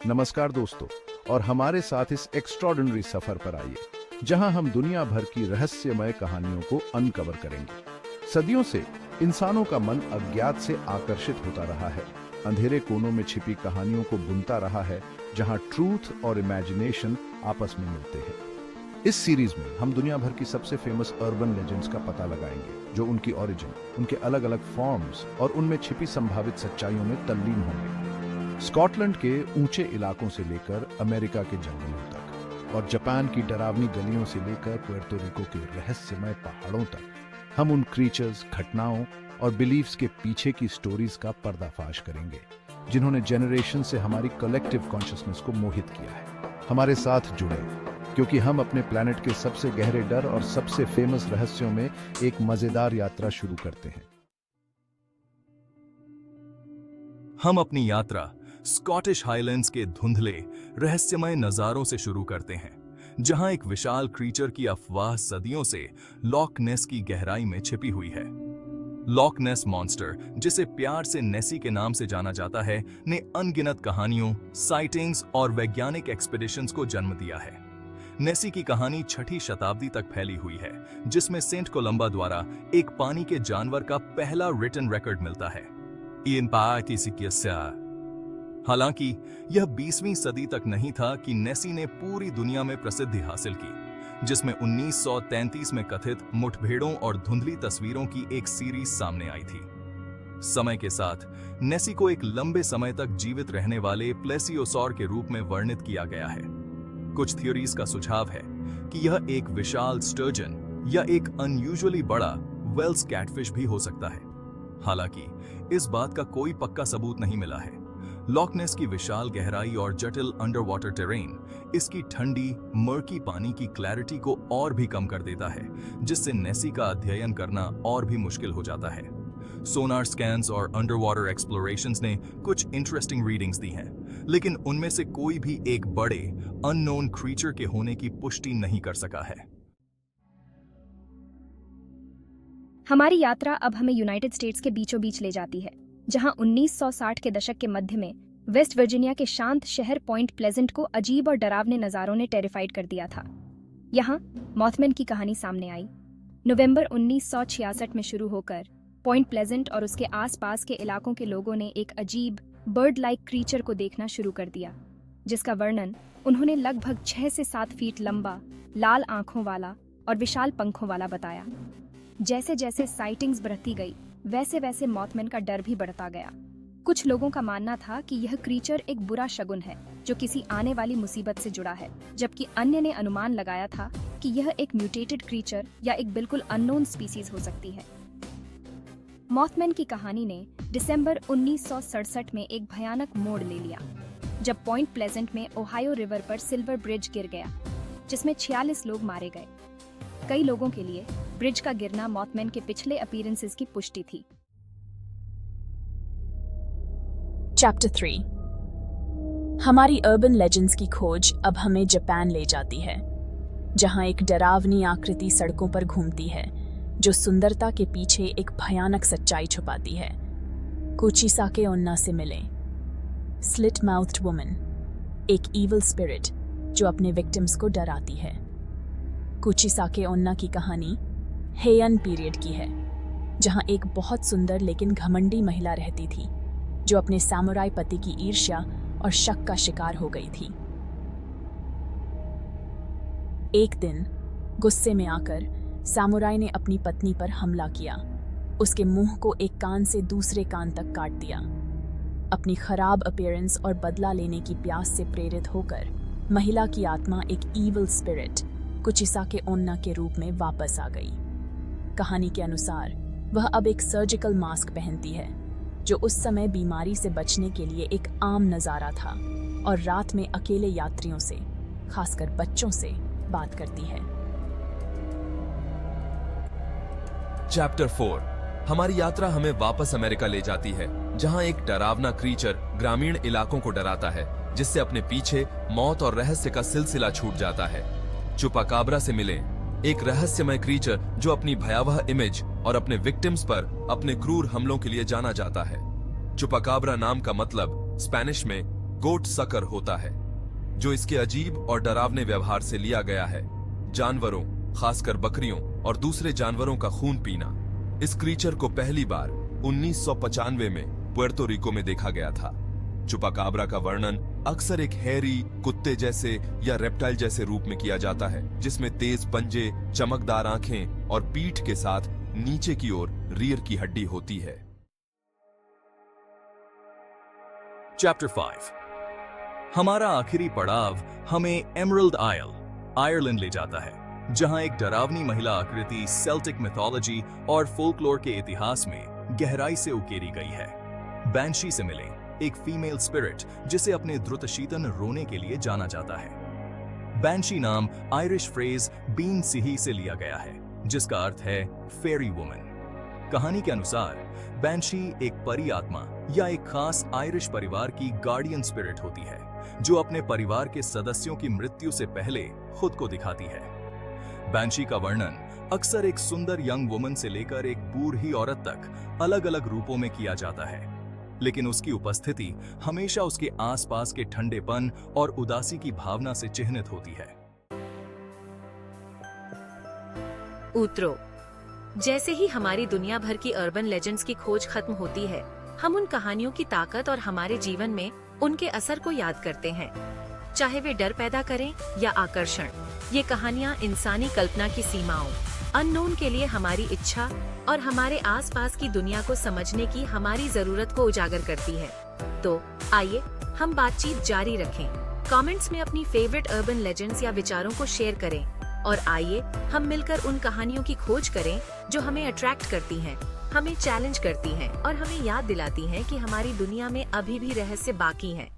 नमस्कार दोस्तों, और हमारे साथ इस एक्स्ट्रॉर्डिनरी सफर पर आइए, जहां हम दुनिया भर की रहस्यमय कहानियों को अनकवर करेंगे। सदियों से इंसानों का मन अज्ञात से आकर्षित होता रहा है, अंधेरे कोनों में छिपी कहानियों को बुनता रहा है, जहां ट्रूथ और इमेजिनेशन आपस में मिलते हैं। इस सीरीज में हम दुनिया भर की सबसे फेमस अर्बन लेजेंड्स का पता लगाएंगे, जो उनकी ओरिजिन, उनके अलग अलग फॉर्म्स और उनमें छिपी संभावित सच्चाइयों में तल्लीन होंगे। स्कॉटलैंड के ऊंचे इलाकों से लेकर अमेरिका के जंगलों तक, और जापान की डरावनी गलियों से लेकर पुएर्तो रिको के रहस्यमय पहाड़ों तक, हम उन क्रीचर्स, घटनाओं और बिलीफ्स के पीछे की स्टोरीज का पर्दाफाश करेंगे, जिन्होंने जनरेशन से हमारी कलेक्टिव कॉन्शियसनेस को मोहित किया है। हमारे साथ जुड़े, क्योंकि हम अपने प्लैनेट के सबसे गहरे डर और सबसे फेमस रहस्यों में एक मजेदार यात्रा शुरू करते हैं। हम अपनी यात्रा स्कॉटिश हाईलैंड्स के धुंधले रहस्यमय नजारों से शुरू करते हैं, जहां एक विशाल क्रीचर की अफवाह सदियों से लॉक नेस की गहराई में छिपी हुई है। लॉक नेस मॉन्स्टर, जिसे प्यार से नेसी के नाम से जाना जाता है, ने अनगिनत कहानियों, साइटिंग्स और वैज्ञानिक एक्सपीडिशंस को जन्म दिया है। नेसी की कहानी 6वीं शताब्दी तक फैली हुई है, जिसमें सेंट कोलंबा द्वारा एक पानी के जानवर का पहला रिटन रिकॉर्ड मिलता है। हालांकि यह 20वीं सदी तक नहीं था कि नेसी ने पूरी दुनिया में प्रसिद्धि हासिल की, जिसमें 1933 में कथित मुठभेड़ों और धुंधली तस्वीरों की एक सीरीज सामने आई थी। समय के साथ नेसी को एक लंबे समय तक जीवित रहने वाले प्लेसियोसॉर के रूप में वर्णित किया गया है। कुछ थ्योरीज का सुझाव है कि यह एक विशाल स्टर्जन या एक अनयूजुअली बड़ा वेल्स कैटफिश भी हो सकता है। हालांकि इस बात का कोई पक्का सबूत नहीं मिला है। लॉक नेस की विशाल गहराई और जटिल अंडर वाटर टेरेन इसकी ठंडी, मर्की पानी की क्लैरिटी को और भी कम कर देता है, जिससे नेसी का अध्ययन करना और भी मुश्किल हो जाता है। सोनार स्कैन्स और अंडर वाटर एक्सप्लोरेशंस ने कुछ इंटरेस्टिंग रीडिंग्स दी हैं, लेकिन उनमें से कोई भी एक बड़े अननोन क्रीचर के होने की पुष्टि नहीं कर सका है। हमारी यात्रा अब हमें यूनाइटेड स्टेट्स के बीचों बीच ले जाती है, जहां 1960 के दशक के मध्य में वेस्ट वर्जीनिया के शांत शहर पॉइंट प्लेजेंट को अजीब और डरावने नज़ारों ने टेरिफाइड कर दिया था। यहाँ मॉथमैन की कहानी सामने आई। नवंबर 1966 में शुरू होकर पॉइंट प्लेजेंट और उसके आसपास के इलाकों के लोगों ने एक अजीब बर्ड लाइक क्रीचर को देखना शुरू कर दिया, जिसका वर्णन उन्होंने लगभग 6 से 7 फीट लंबा, लाल आंखों वाला और विशाल पंखों वाला बताया। जैसे जैसे साइटिंग्स बढ़ती गई, वैसे वैसे मॉथमैन का डर भी बढ़ता गया। कुछ लोगों का मानना था कि यह क्रीचर एक बुरा शगुन है, जो किसी आने वाली मुसीबत से जुड़ा है, जबकि अन्य ने अनुमान लगाया था कि यह एक म्यूटेटेड क्रीचर या एक बिल्कुल अननोन स्पीसीज हो सकती है। मॉथमैन की कहानी ने दिसंबर 1967 में एक भयानक मोड़ ले लिया, जब पॉइंट प्लेजेंट में ओहायो रिवर पर सिल्वर ब्रिज गिर गया, जिसमें 46 लोग मारे गए। कई लोगों के लिए ब्रिज का गिरना मॉथमैन के पिछले अपीयरेंसेस की पुष्टि थी। चैप्टर 3। हमारी अर्बन लेजेंड्स की खोज अब हमें जापान ले जाती है, जहां एक डरावनी आकृति सड़कों पर घूमती है, जो सुंदरता के पीछे एक भयानक सच्चाई छुपाती है। कुचिसाके ओन्ना से मिले। स्लिट माउथ्ड वुमन, एक इविल स्पिरिट जो अपने विक्टिम्स को डराती है। कुचिसाके ओन्ना की कहानी हेयन पीरियड की है, जहां एक बहुत सुंदर लेकिन घमंडी महिला रहती थी, जो अपने सामुराई पति की ईर्ष्या और शक का शिकार हो गई थी। एक दिन गुस्से में आकर सामुराई ने अपनी पत्नी पर हमला किया, उसके मुंह को एक कान से दूसरे कान तक काट दिया। अपनी खराब अपीयरेंस और बदला लेने की प्यास से प्रेरित होकर महिला की आत्मा एक इविल स्पिरिट कुचिसाके ओन्ना के रूप में वापस आ गई। कहानी के अनुसार वह अब एक सर्जिकल मास्क पहनती है, जो उस समय बीमारी से बचने के लिए एक आम नज़ारा था, और रात में अकेले यात्रियों से, खासकर बच्चों से, बात करती है। चैप्टर 4। हमारी यात्रा हमें वापस अमेरिका ले जाती है, जहां एक डरावना क्रीचर ग्रामीण इलाकों को डराता है, जिससे अपने पीछे मौत और रहस्य का सिलसिला छूट जाता है। चुपाकाब्रा से मिले, एक रहस्यमय क्रीचर जो अपनी भयावह इमेज और अपने विक्टिम्स पर अपने क्रूर हमलों के लिए जाना जाता है। चुपाकाब्रा नाम का मतलब स्पेनिश में गोट सकर होता है, जो इसके अजीब और डरावने व्यवहार से लिया गया है। जानवरों, खासकर बकरियों और दूसरे जानवरों का खून पीना। इस क्रीचर को पहली बार 1995 में पुएर्तो रिको में देखा गया था। चुपाकाब्रा का वर्णन अक्सर एक हैरी, कुत्ते जैसे या रेप्टाइल जैसे रूप में किया जाता है, जिसमें तेज पंजे, चमकदार आंखें और पीठ के साथ नीचे की ओर रीढ़ की हड्डी होती है। चैप्टर 5। हमारा आखिरी पड़ाव हमें एमरल्ड आयल, आयरलैंड ले जाता है, जहां एक डरावनी महिला आकृति सेल्टिक मिथोलॉजी और फोल्कलोर के इतिहास में गहराई से उकेरी गई है। बैंशी से मिले एक फीमेल स्पिरिट जिसे अपने द्रुतशीतन रोने के लिए जाना जाता है। बैंशी नाम आयरिश फ्रेज बीन सिही से लिया गया है, जिसका अर्थ है फेरी वुमन। कहानी के अनुसार बैंशी एक परी आत्मा या एक खास आयरिश परिवार की गार्डियन स्पिरिट होती है, जो अपने परिवार के सदस्यों की मृत्यु से पहले खुद को दिखाती है। बैंशी का वर्णन अक्सर एक सुंदर यंग वुमन से लेकर एक बूढ़ी औरत तक अलग अलग रूपों में किया जाता है, लेकिन उसकी उपस्थिति हमेशा उसके आसपास के ठंडेपन और उदासी की भावना से चिह्नित होती है। ऊतरो। जैसे ही हमारी दुनिया भर की अर्बन लेजेंड्स की खोज खत्म होती है, हम उन कहानियों की ताकत और हमारे जीवन में उनके असर को याद करते हैं, चाहे वे डर पैदा करें या आकर्षण। ये कहानियाँ इंसानी कल्पना की सीमाओं, अननोन के लिए हमारी इच्छा और हमारे आसपास की दुनिया को समझने की हमारी जरूरत को उजागर करती है। तो आइए हम बातचीत जारी रखें। कमेंट्स में अपनी फेवरेट अर्बन लेजेंड्स या विचारों को शेयर करें, और आइए हम मिलकर उन कहानियों की खोज करें जो हमें अट्रैक्ट करती हैं, हमें चैलेंज करती हैं और हमें याद दिलाती हैं कि हमारी दुनिया में अभी भी रहस्य बाकी हैं।